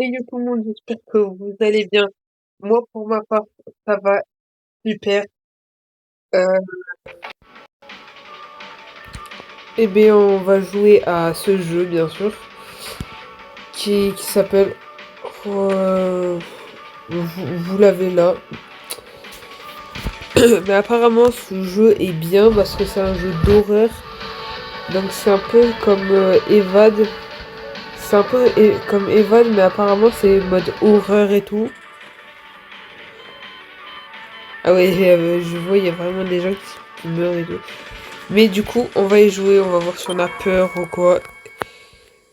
Salut tout le monde, j'espère que vous allez bien. Moi, pour ma part, ça va super. Euh, eh bien, on va jouer à ce jeu, bien sûr, qui s'appelle... vous l'avez là. Mais apparemment, ce jeu est bien parce que c'est un jeu d'horreur. Donc c'est un peu comme Evad. C'est un peu comme Evad, mais apparemment c'est mode horreur et tout. Ah ouais, je vois, il y a vraiment des gens qui meurent et tout. Mais du coup, on va y jouer, on va voir si on a peur ou quoi.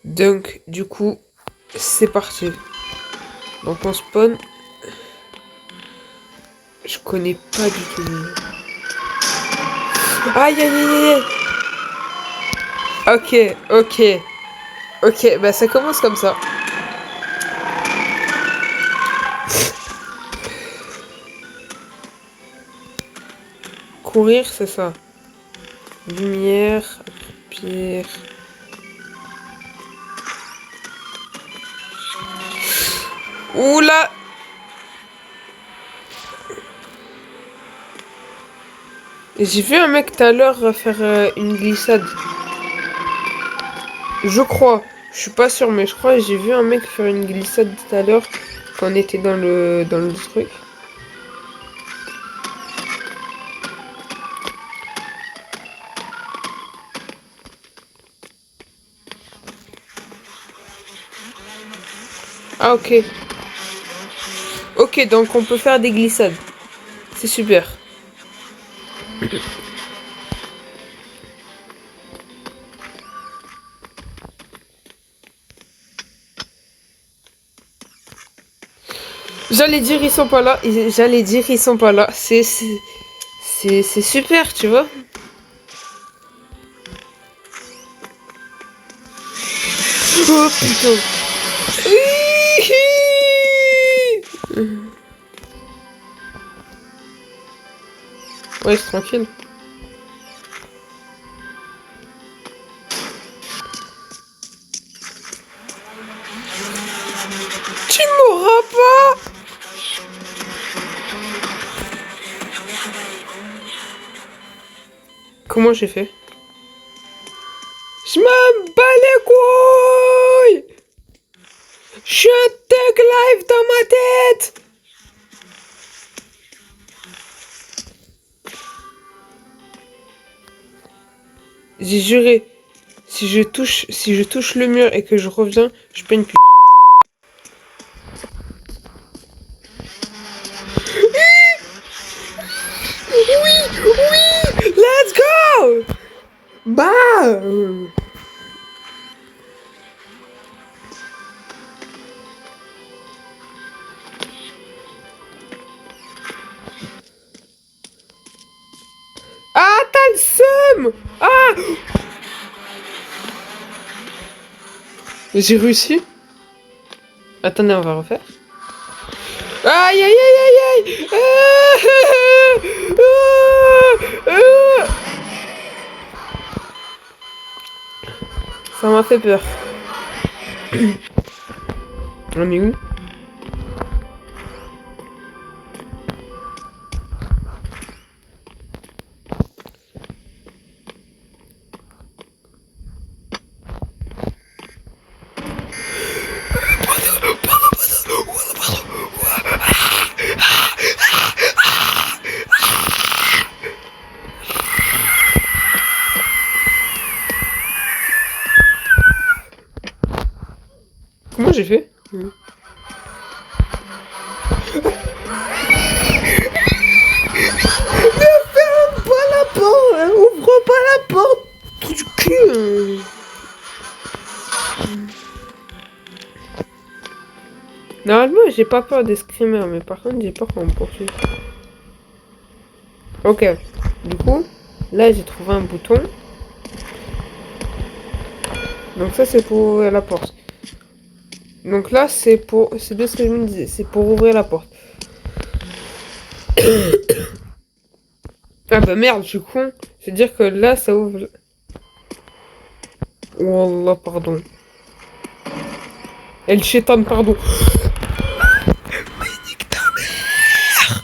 Donc, du coup, c'est parti. Donc, on spawn. Je connais pas du tout le jeu. Aïe, aïe, aïe, aïe. Ok, ok. Ok, bah ça commence comme ça. Courir, c'est ça. Lumière, pierre. Oula! J'ai vu un mec tout à l'heure faire une glissade. Je crois. Je suis pas sûr, mais je crois que j'ai vu un mec faire une glissade tout à l'heure quand on était dans le truc. Ah, ok. Ok, donc on peut faire des glissades. C'est super. J'allais dire ils sont pas là. J'allais dire ils sont pas là. C'est super, tu vois. Oh putain. Ouais, c'est tranquille. Tu m'auras pas. Comment j'ai fait? Je m'en bats les couilles. Je suis un thug live dans ma tête. J'ai juré. Si je touche le mur et que je reviens, je peux une pute. Oui, oui, let's go. Bah. Ah, t'as le seum. Ah. J'ai réussi. Attendez, on va refaire. Aïe, aïe, aïe, aïe, aïe. Ça m'a fait peur. On est où? Comment j'ai fait? Ferme pas la porte, hein, ouvre pas la porte, trou du cul. Normalement, j'ai pas peur des screamers, mais par contre, j'ai peur qu'on me poursuive. Ok, du coup, là, j'ai trouvé un bouton. Donc ça, c'est pour ouvrir la porte. Donc là, c'est de ce que je me disais, c'est pour ouvrir la porte. Ah bah merde, je suis con. C'est-à-dire que là, ça ouvre... Oh Allah, pardon. Elle chétane, pardon. Mais nique ta mère.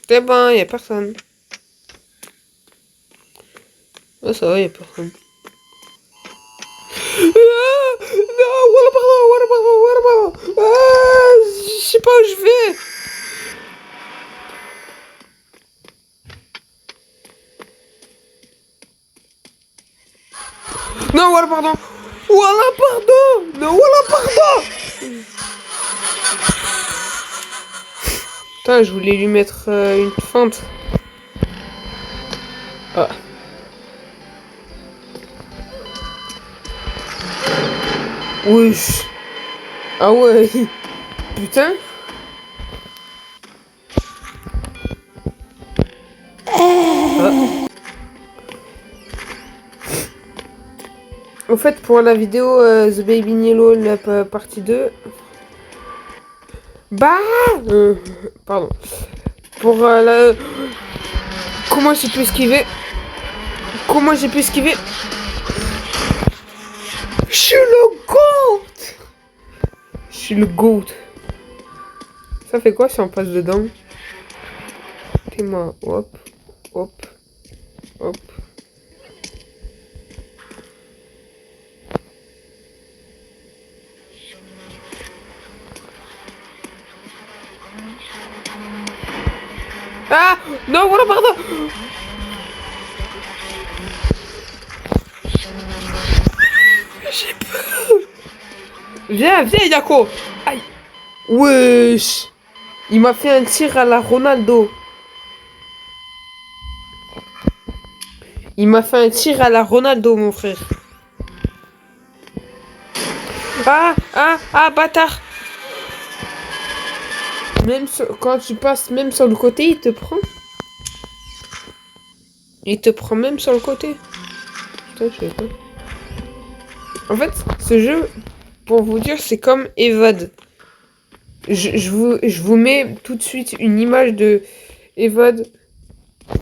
C'est bon, y'a personne. Oh, ça va, y'a personne. Ah, non, voilà, pardon. Ah, je sais pas où je vais. Non, voilà, pardon. Voilà, pardon. Non, voilà, pardon. Putain, je voulais lui mettre une feinte. Ah. Wesh. Ah ouais. Putain. Ah. Au fait, pour la vidéo The Baby Nilo, la partie 2... Bah pardon. Pour la... Comment j'ai pu esquiver? Comment j'ai pu esquiver? Je suis le GOAT. Je suis le GOAT. Ça fait quoi si on passe dedans? T'es moi. Hop. Hop. Hop. Ah non, voilà, pardon. J'ai peur. Viens, viens, Yako. Aïe. Wesh. Il m'a fait un tir à la Ronaldo. Il m'a fait un tir à la Ronaldo, mon frère. Ah, bâtard. Même quand tu passes même sur le côté, il te prend. Il te prend même sur le côté. Putain, je sais pas. En fait, ce jeu, pour vous dire, c'est comme Evade. Je vous mets tout de suite une image de Evade,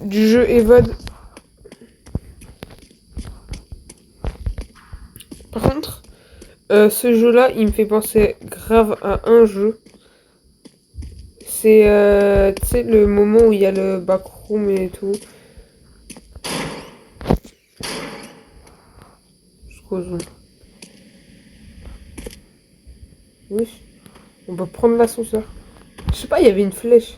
du jeu Evade. Par contre, ce jeu-là, il me fait penser grave à un jeu. C'est, tu sais, le moment où il y a le backroom et tout. Jusqu'au zoom. Oui. On va prendre l'ascenseur. Je sais pas, il y avait une flèche.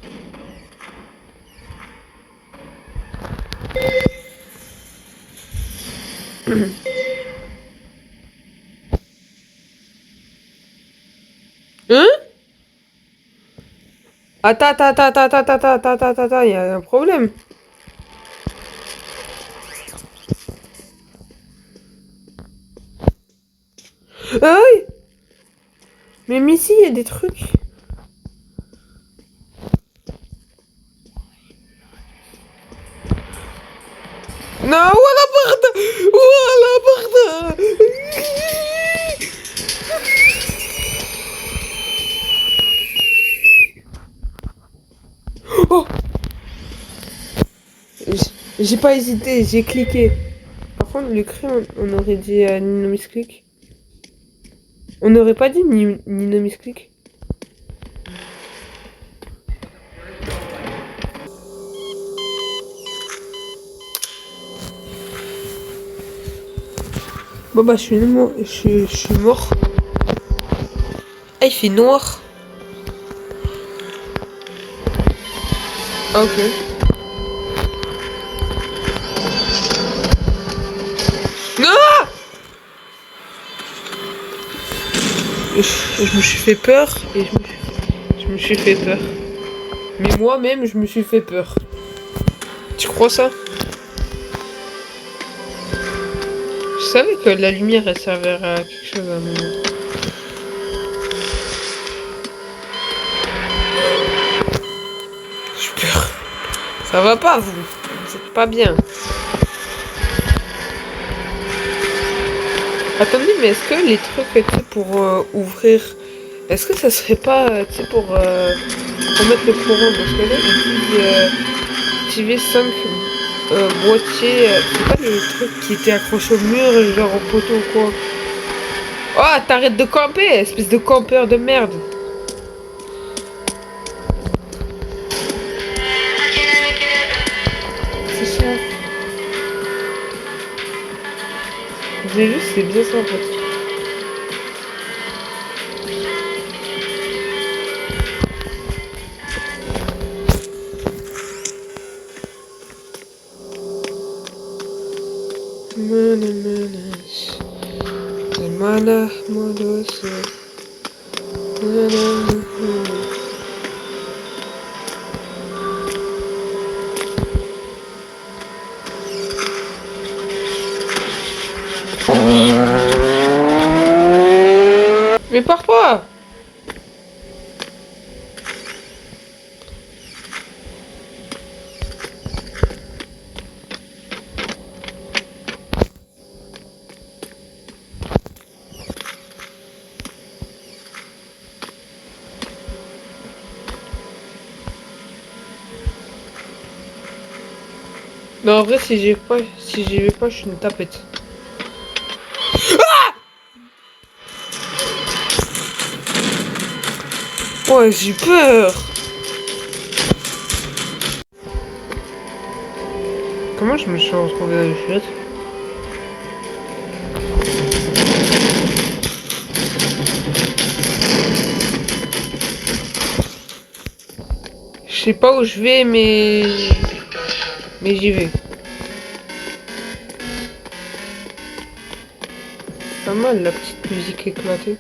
Hein? Attends, il y a un problème. Ah oui! Mais ici, il y a des trucs. Non, voilà, pardon! Voilà, pardon! Oh! J'ai pas hésité, j'ai cliqué. Par contre, le cri, on aurait dit Nino Misclick. On n'aurait pas dit Nino Misclick. Bon bah je suis mort. Ah, il fait noir. Ah, ok. Non! Je me suis fait peur et je me suis fait peur. Mais moi-même, je me suis fait peur. Tu crois ça? Je savais que la lumière, elle servait à quelque chose à un moment. J'ai peur. Ça va pas, vous. Vous êtes pas bien. Attendez, mais est-ce que les trucs, tu sais, pour ouvrir Est-ce que ça serait pas, tu sais, pour mettre le courant? Parce que là, ils disent activer 5 boîtiers. C'est pas les trucs qui étaient accrochés au mur, genre au poteau ou quoi? Oh, t'arrêtes de camper, espèce de campeur de merde. C'est ça. J'ai vu, c'est bien ça en fait. Mana modus. Mais pars pas! Non, en vrai, si j'y vais pas, je suis une tapette. Ouais, j'ai peur. Comment je me suis retrouvé dans les chiottes? Je sais pas où je vais, mais j'y vais. Pas mal la petite musique éclatée.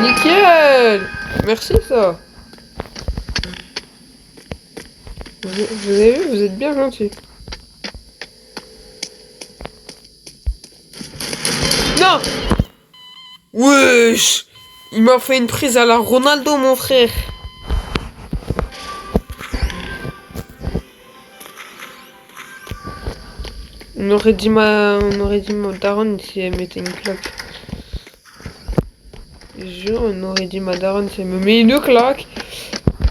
Nickel! Merci ça. Vous avez vu, vous êtes bien gentil. Non! Wesh! Il m'a fait une prise à la Ronaldo, mon frère. On aurait dit mon daronne si elle mettait une claque. Je jure, on aurait dit ma daronne si elle me met une claque.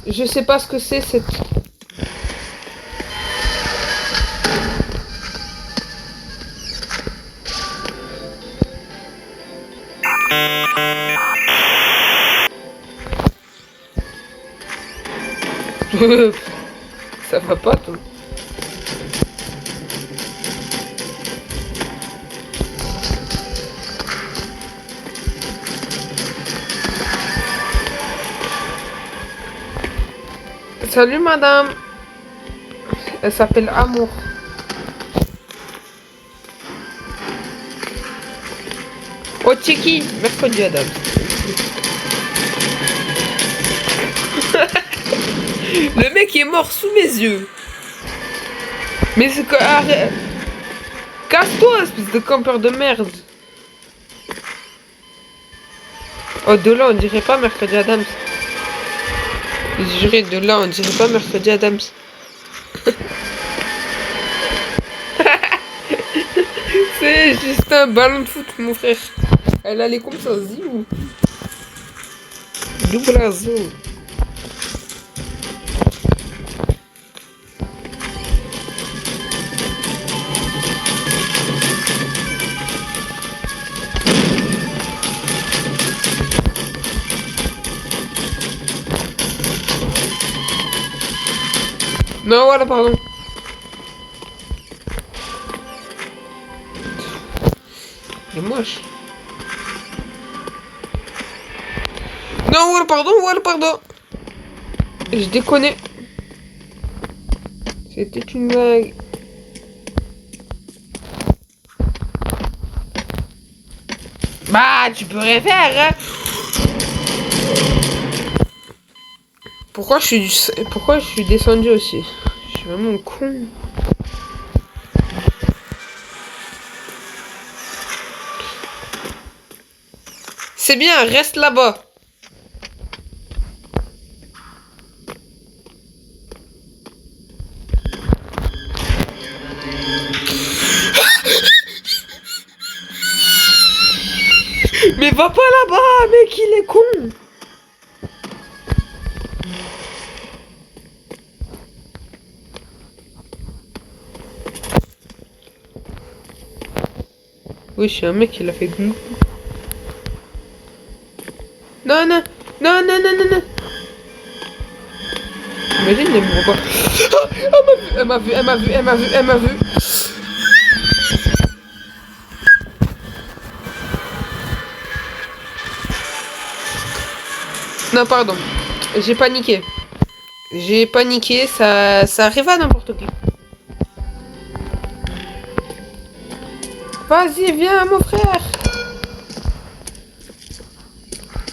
Je sais pas ce que c'est cette... Ça va pas, toi. Salut, madame. Elle s'appelle Amour. Oh, Tchiki, mercredi, Adam. Le mec est mort sous mes yeux. Mais c'est quoi? Arrête. Casse-toi, espèce de campeur de merde. Oh, de là, on dirait pas mercredi Adams. Juré, de là, on dirait pas mercredi Adams. C'est juste un ballon de foot, mon frère. Elle allait comme ça, ziou. Double azo. Non, voilà, pardon. Il est moche. Non, voilà, pardon. Je déconne. C'était une blague. Bah, tu peux rien faire, hein. Pourquoi je suis descendu aussi? Je suis vraiment con. C'est bien, reste là-bas. Mais va pas là-bas, mec, il est con. Oui, je suis un mec, il a fait glou. Non, non, non, non, non, non, non. Imagine, il me voit pas. Ah, elle m'a vu, elle m'a vu, elle m'a vu, elle m'a vu, elle m'a vu. Non, pardon. J'ai paniqué. J'ai paniqué, ça arrive à n'importe qui. Vas-y, viens, mon frère.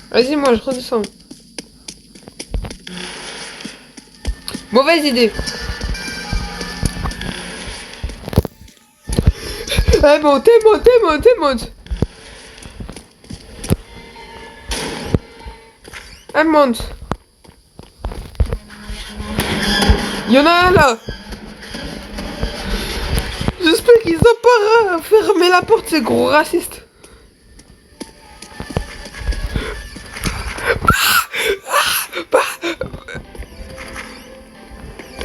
Vas-y, moi, je redescends. Mauvaise idée. Elle monte, elle monte, elle monte, elle monte. Elle monte. Il y en a un là. J'espère qu'ils ont pas fermé la porte, ces gros racistes.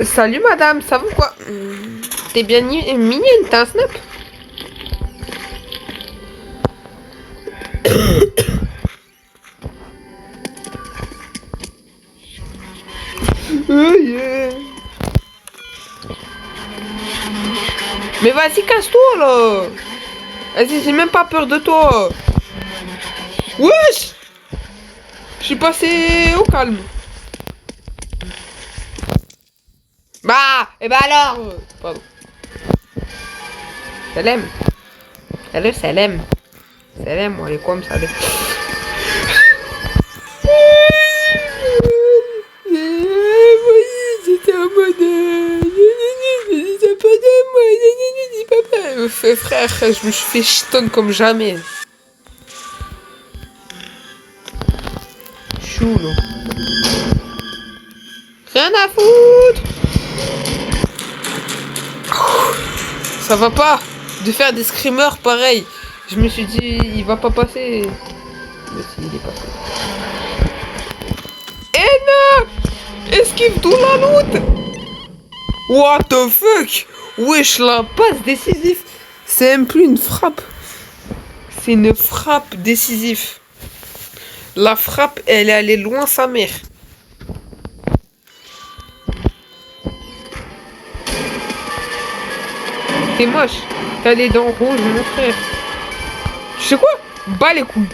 Salut madame, ça va quoi? T'es bien mignonne, t'as un snap? Oh yeah. Mais vas-y, casse-toi là. Vas-y, j'ai même pas peur de toi. Wesh. Je suis passé au calme. Bah, et bah alors. Pardon. Salam. Salut, salam. Salam, alaikum, salam. J'étais en mode... Frère, je me suis fait chiton comme jamais. Chou, là. Rien à foutre. Ça va pas de faire des screamers pareil. Je me suis dit, il va pas passer. Mais si, il est passé. Eh non! Esquive tout la loot! What the fuck? Wesh, la passe décisive. C'est même plus une frappe. C'est une frappe décisive. La frappe, elle est allée loin sa mère. T'es moche. T'as les dents rouges, mon frère. Tu sais quoi? Bas les couilles.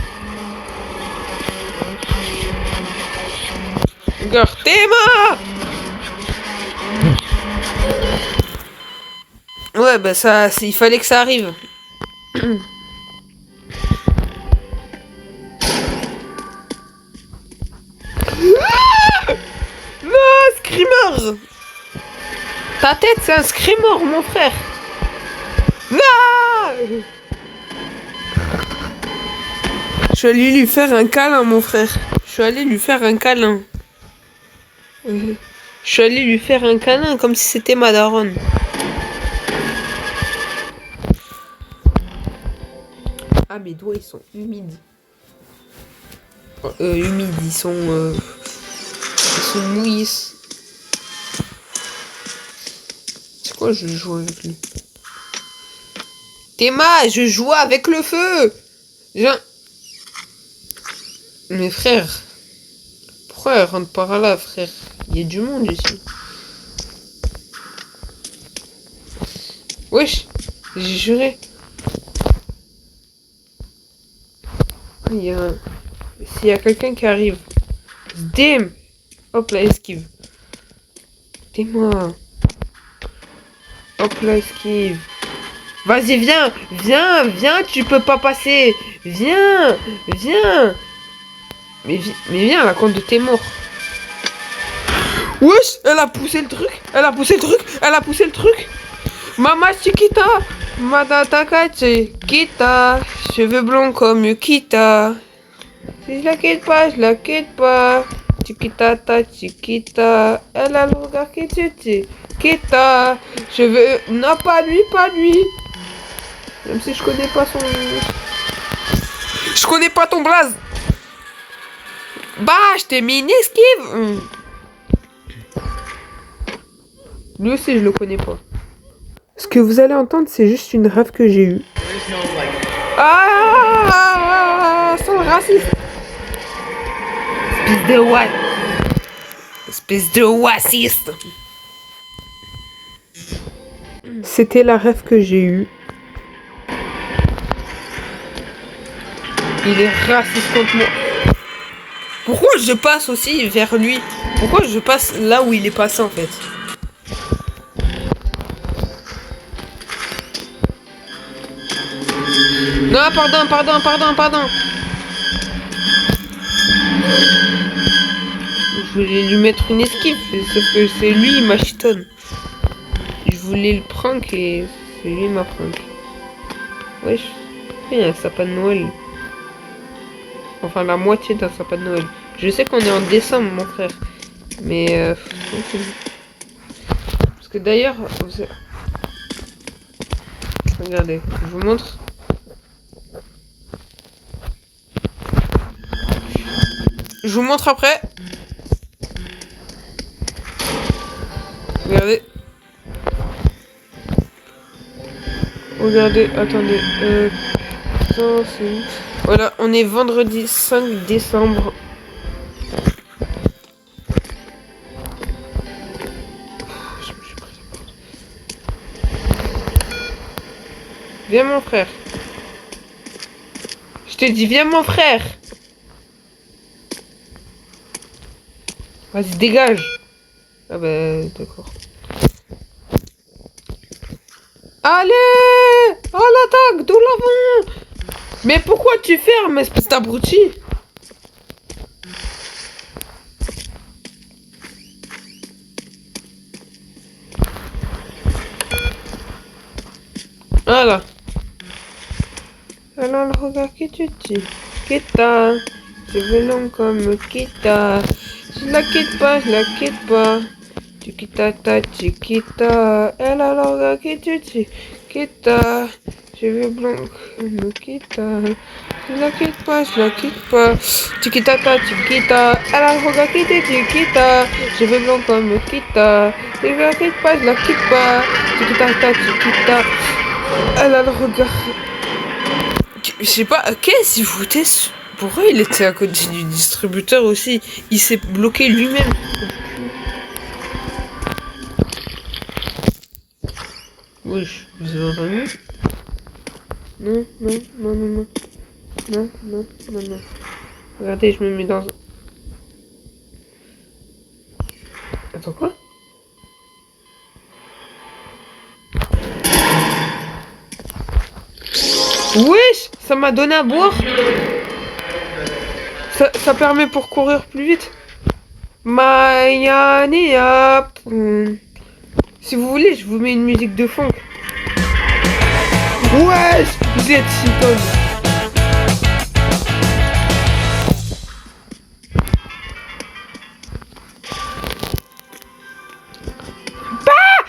Regarde, Théma! Ouais, bah ça, il fallait que ça arrive. Non, screamer! Ta tête, c'est un screamer, mon frère. Non! Je suis allé lui faire un câlin, mon frère. Je suis allé lui faire un câlin. Je suis allé lui faire un câlin comme si c'était ma daronne. Ah, mes doigts, ils sont humides. Humides, ils sont mouillés. C'est quoi, je joue avec lui? Théma, je joue avec le feu. Mais frère, pourquoi elle rentre par là, frère? Il y a du monde ici. Wesh, j'ai juré. S'il y a quelqu'un qui arrive. Dim. Hop là, esquive. Dis-moi. Hop là, esquive. Vas-y, viens. Viens, viens, tu peux pas passer. Viens, viens. Mais viens, la compte de tes morts. Wesh, elle a poussé le truc. Elle a poussé le truc. Elle a poussé le truc. Mama chiquita. Madataka chiquita. Cheveux blonds comme Yukita. Si je la quitte pas, je la quitte pas. Chiquita ta chiquita. Elle a le regard qui tue. Chiquita. Cheveux. Non, pas lui, pas lui. Même si je connais pas son. Je connais pas ton blaze. Bah, je t'ai mis une esquive. Lui aussi, je le connais pas. Ce que vous allez entendre, c'est juste une rêve que j'ai eue. Ah, c'est raciste. Espèce de what? Espèce de raciste. C'était la rêve que j'ai eue. Il est raciste contre moi. Pourquoi je passe aussi vers lui? Pourquoi je passe là où il est passé en fait? Non, pardon. Je voulais lui mettre une esquive, sauf que c'est lui, il m'a chitonne. Je voulais le prank et c'est lui, il m'a prank. Wesh, il y a un sapin de Noël. Enfin, la moitié d'un sapin de Noël. Je sais qu'on est en décembre, mon frère. Mais... parce que d'ailleurs... Regardez, je vous montre. Je vous montre après. Regardez. Regardez, attendez. Ça, c'est où? Voilà, on est vendredi 5 décembre. Viens mon frère. Je t'ai dit viens mon frère. Vas-y dégage. Ah bah d'accord. Allez! Oh l'attaque d'où l'avant. Mais pourquoi tu fermes espèce d'abruti? Voilà. Alors le regard qui tu dis. Kita. Cheveux longs comme Kita. Je la quitte pas, je la quitte pas. Chiquita ta chiquita. Elle a le regard qui tu dis. Kita. Cheveux blonds comme Kita. Je la quitte pas, je la quitte pas. Chiquita ta chiquita. Elle a le regard qui tu dis. Kita. Cheveux blonds comme Kita. Je la quitte pas, je la quitte pas. Chiquita ta chiquita. Elle a le regard. Je sais pas, qu'est-ce qu'il foutait? Pourquoi il était à côté du distributeur aussi? Il s'est bloqué lui-même. Wesh, vous avez entendu? Non. Regardez, je me mets dans... Attends, quoi? Wesh, ça m'a donné à boire. Ça permet pour courir plus vite. Maya. Si vous voulez, je vous mets une musique de fond. Wesh, vous êtes si tonnes. Bah,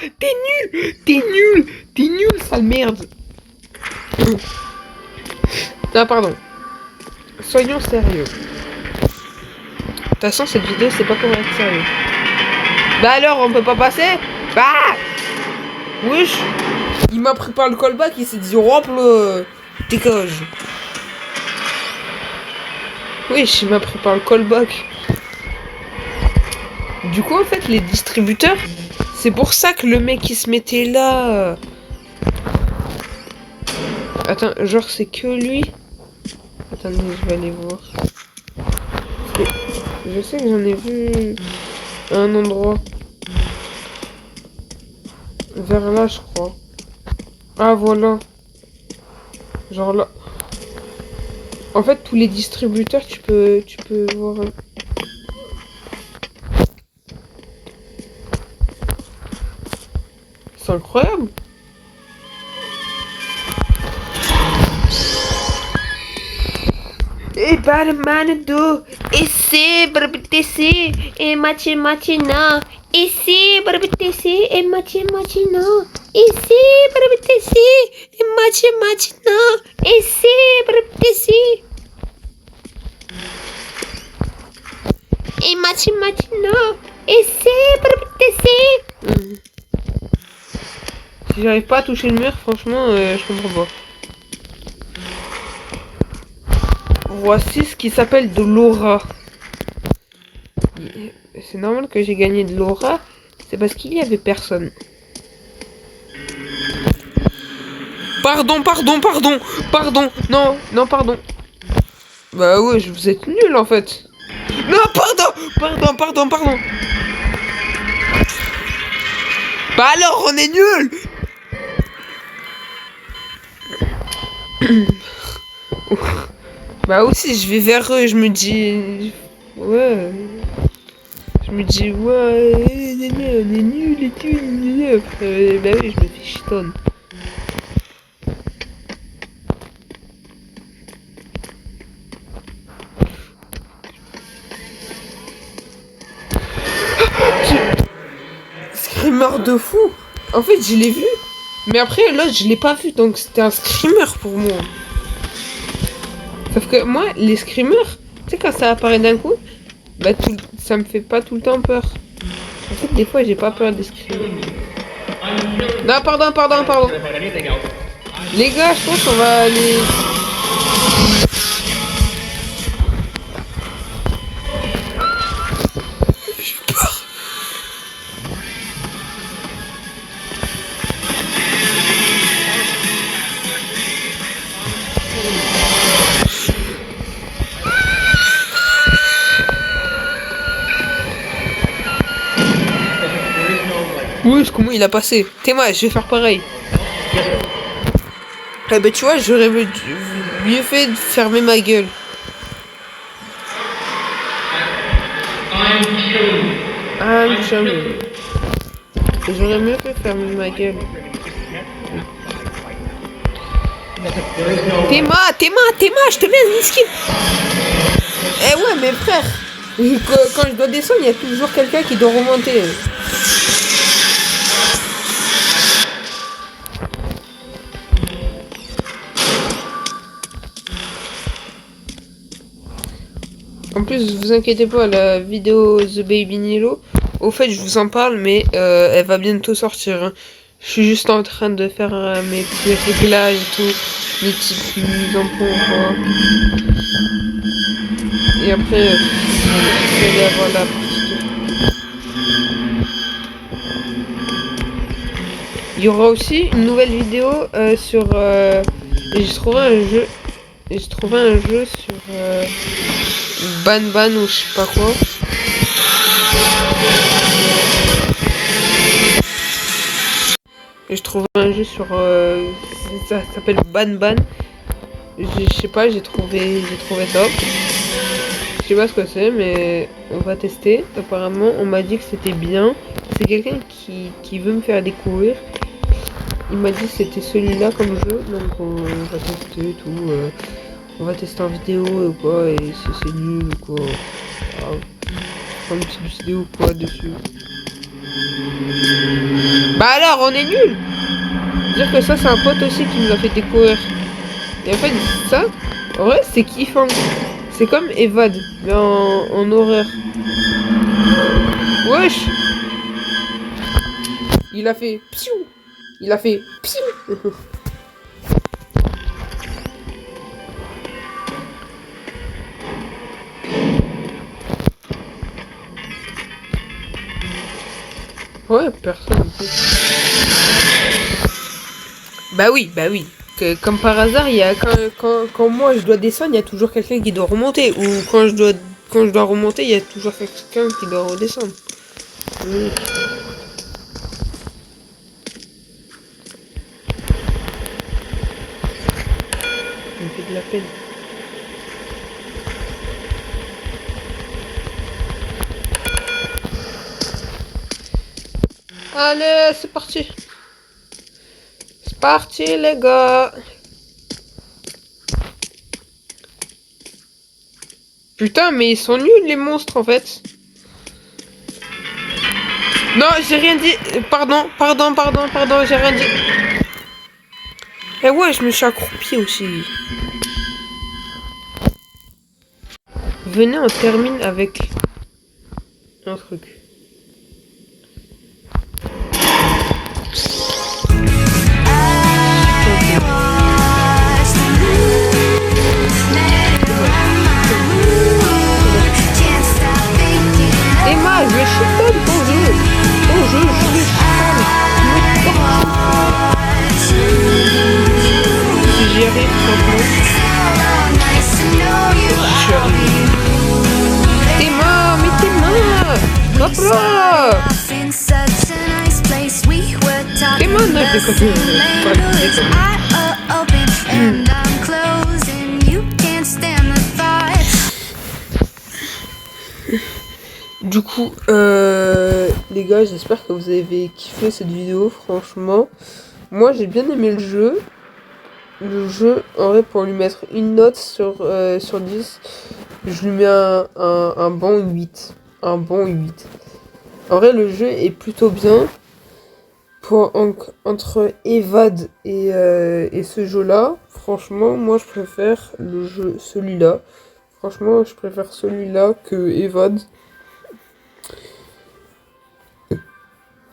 t'es nul, sale merde. Ah pardon. Soyons sérieux. De toute façon cette vidéo c'est pas pour être sérieux. Bah alors on peut pas passer? Bah wesh. Il m'a pris par le callback, il s'est dit hop le dégage. Wesh, il m'a pris par le callback. Du coup en fait les distributeurs, c'est pour ça que le mec il se mettait là. Attends, genre c'est que lui. Attendez, je vais aller voir. Je sais que j'en ai vu à un endroit. Vers là, je crois. Ah, voilà. Genre là. En fait, tous les distributeurs, tu peux voir. C'est incroyable. E Batman do esse barbitesse e mate matina esse barbitesse e mate matina esse barbitesse e mate matina esse barbitesse e mate matina esse barbitesse. Si j'arrive pas à toucher le mur, franchement, je comprends pas. Voici ce qui s'appelle de l'aura. C'est normal que j'ai gagné de l'aura. C'est parce qu'il y avait personne. Pardon. Non, pardon. Bah ouais, vous êtes nuls en fait. Non, pardon. Bah alors, on est nuls. Bah aussi, je vais vers eux, je me dis... Ouais... Je me dis, ouais... On est nuls et tout... Bah oui, je me fais chitonne. Screamer de fou. En fait, je l'ai vu. Mais après, l'autre, je l'ai pas vu. Donc, c'était un screamer pour moi. Sauf que moi, les screamers, tu sais, quand ça apparaît d'un coup, bah ça me fait pas tout le temps peur. En fait, des fois, j'ai pas peur des screamers. Non, pardon. Les gars, je pense qu'on va aller... J'ai peur. Oui, comment il a passé. T'es moi, je vais faire pareil. Eh ben tu vois, j'aurais mieux fait de fermer ma gueule. I'm chummy. J'aurais mieux fait fermer ma gueule. T'es moi, je te laisse une skin. Eh ouais, mais frère, quand je dois descendre, il y a toujours quelqu'un qui doit remonter. En plus, vous inquiétez pas, la vidéo The Baby Nilo, au fait, je vous en parle, mais elle va bientôt sortir. Hein. Je suis juste en train de faire mes petits réglages et tout, mes petites mises en pont, quoi. Et après, je vais avoir la petite... Il y aura aussi une nouvelle vidéo sur... j'ai trouvé un jeu sur... Ban ou je sais pas quoi. Et je trouve un jeu sur ça s'appelle Ban. Je sais pas, j'ai trouvé top. Je sais pas ce que c'est, mais on va tester. Apparemment, on m'a dit que c'était bien. C'est quelqu'un qui veut me faire découvrir. Il m'a dit que c'était celui-là comme jeu, donc on va tester tout. On va tester en vidéo ou quoi, et si c'est nul ou quoi, une petite vidéo ou quoi dessus. Bah alors, on est nul. Dire que ça, c'est un pote aussi qui nous a fait découvrir. Et en fait, ça, en vrai, c'est kiffant. C'est comme Evad, mais en horreur. Wesh. Il a fait psiou. Ouais, personne. Bah oui. Comme par hasard, il y a quand moi je dois descendre, il y a toujours quelqu'un qui doit remonter. Ou quand je dois remonter, il y a toujours quelqu'un qui doit redescendre. Oui. Ça me fait de la peine. Allez, c'est parti. parti, les gars. Putain, mais ils sont nuls, les monstres, en fait. Non, j'ai rien dit. Pardon, j'ai rien dit. Eh ouais, je me suis accroupi aussi. Venez, on termine avec un truc. Emma, je vais chiffon ton jeu. Ton jeu, je vais si j'y arrive, franchement. Tes mains, mais tes mains. Hop là. Tes mains, non, je Du coup, les gars, j'espère que vous avez kiffé cette vidéo, franchement. Moi, j'ai bien aimé le jeu. Le jeu, en vrai, pour lui mettre une note sur 10, je lui mets un bon 8. Un bon 8. En vrai, le jeu est plutôt bien. Entre Evad et ce jeu-là, franchement, moi, je préfère celui-là. Franchement, je préfère celui-là que Evad.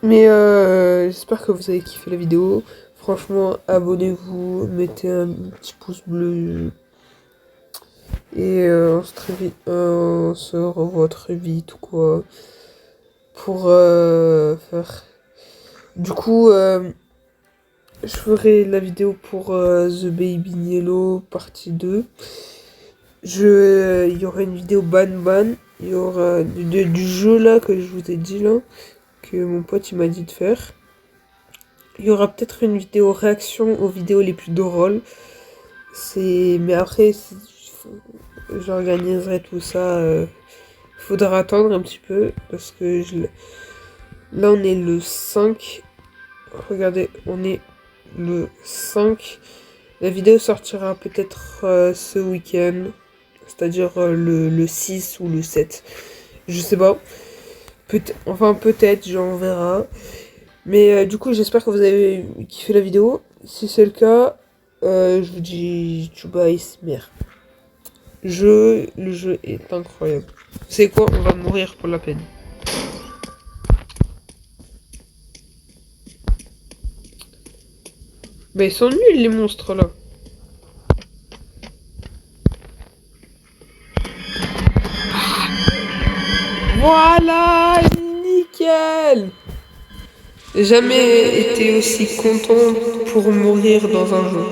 Mais j'espère que vous avez kiffé la vidéo. Franchement, abonnez-vous, mettez un petit pouce bleu. Et on se revoit très vite ou quoi. Pour faire... Du coup, je ferai la vidéo pour The Baby Yellow partie 2. Il y aura une vidéo ban. Il y aura du jeu là que je vous ai dit là. Que mon pote il m'a dit de faire. Il y aura peut-être une vidéo réaction aux vidéos les plus drôles. Mais après, j'organiserai tout ça. Faudra attendre un petit peu parce que là on est le 5. Regardez, on est le 5. La vidéo sortira peut-être ce week-end. C'est-à-dire le 6 ou le 7. Je sais pas. Peut-être, on verra. Mais du coup, j'espère que vous avez kiffé la vidéo. Si c'est le cas, je vous dis Chuba ASMR. Le jeu est incroyable. C'est quoi? On va mourir pour la peine. Mais ils sont nuls, les monstres, là. Voilà, nickel. Jamais été aussi content pour mourir dans un jeu.